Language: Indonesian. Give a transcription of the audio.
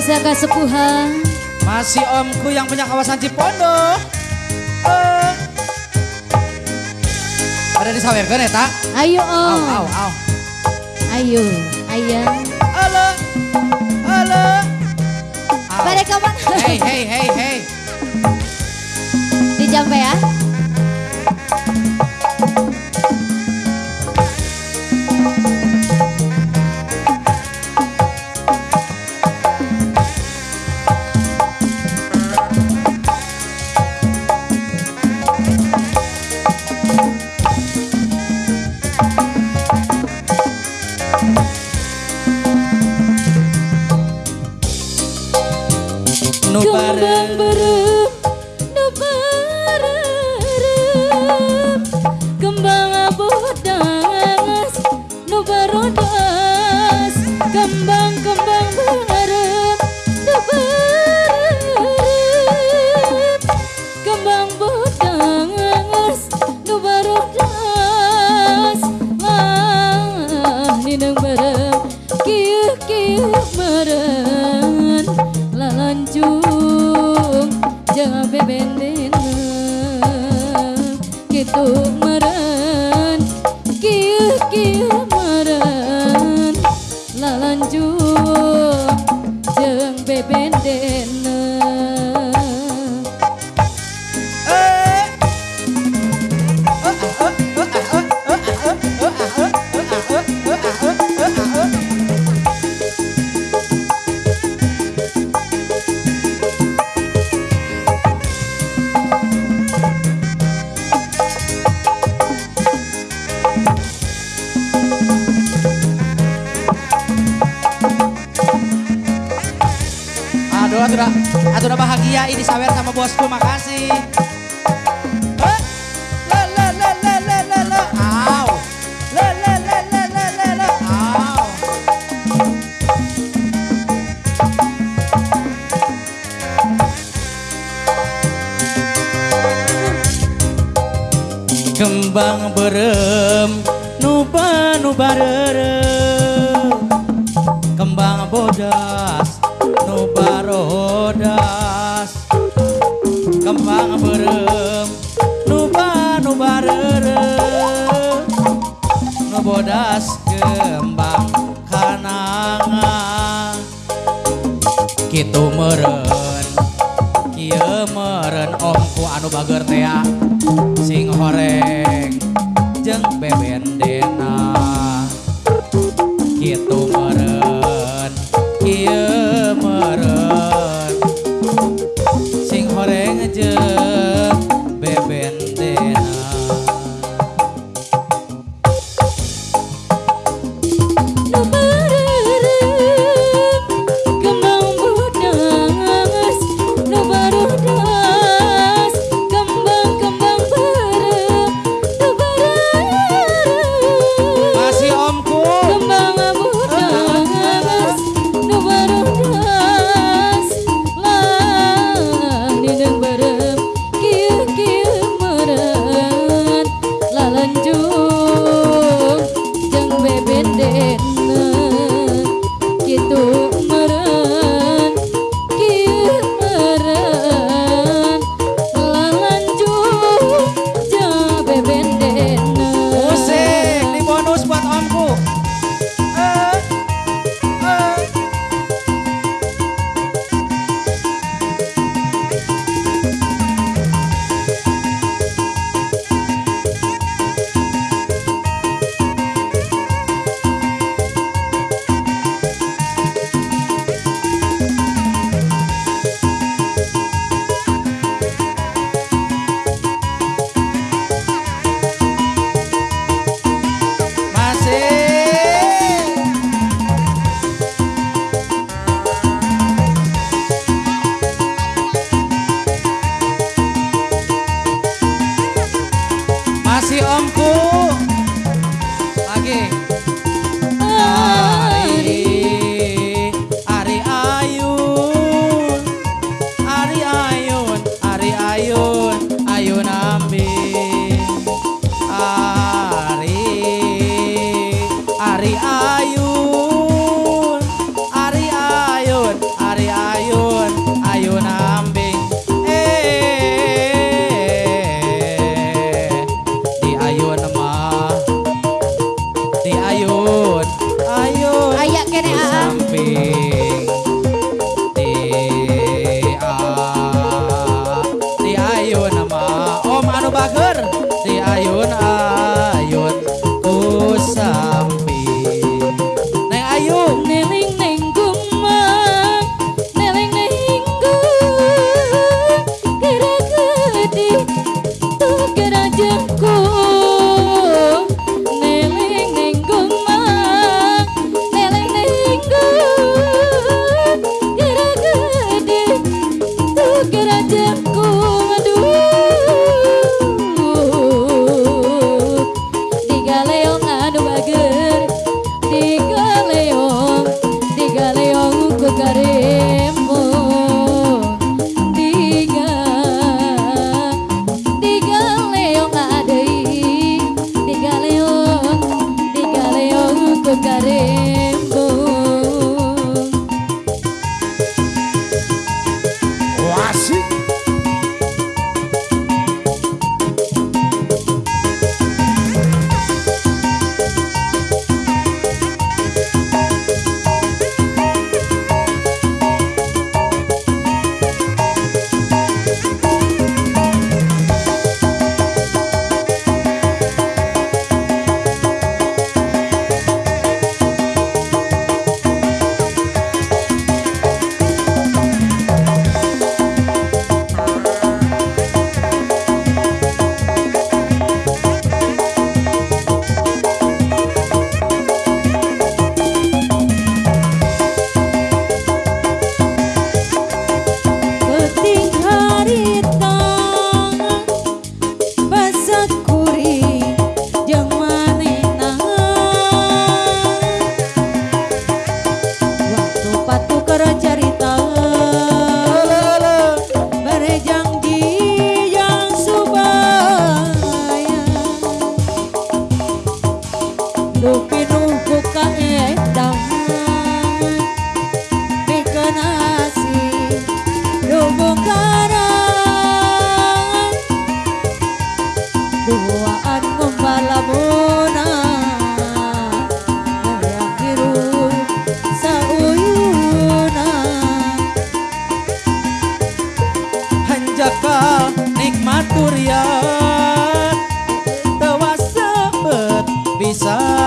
Desa Kasepuhan. Masih omku yang punya kawasan Cipondo. Ada disawerkan ya tak? Ayo om. Au. Ayo, ayah. Halo. Pada kawan. Hey. Dijampe ya. Kembang berem, nubarem, kembang abodas, nubarodas, kembang berem, nubarem, kembang bodas, nubarodas, ninang berem, kieu meren, lalanjung jangan bebendena gitu meren kieu meren lalanjung jeung bebendena. Aduh bahagia ini sawer sama bosku, makasih. Au. Au. Kembang berem nubarerem, kembang bodas nubarodas, kembang berem nubarerem, nubodas kembang kananga, kitu meren kieu meren omku anu bager tea sing horeng jeung bebendena, kitu meren kieu meren sing horeng jeung bebendena. Masih omku lagi. Ari ayun ayun ambi. Ari ayun Lupinuh ku kaedangan Mikenasi Lubungkaran Duaan ngombalamunan Yang biru sauyunan Hanjaka nikmat durian tewasebet bisa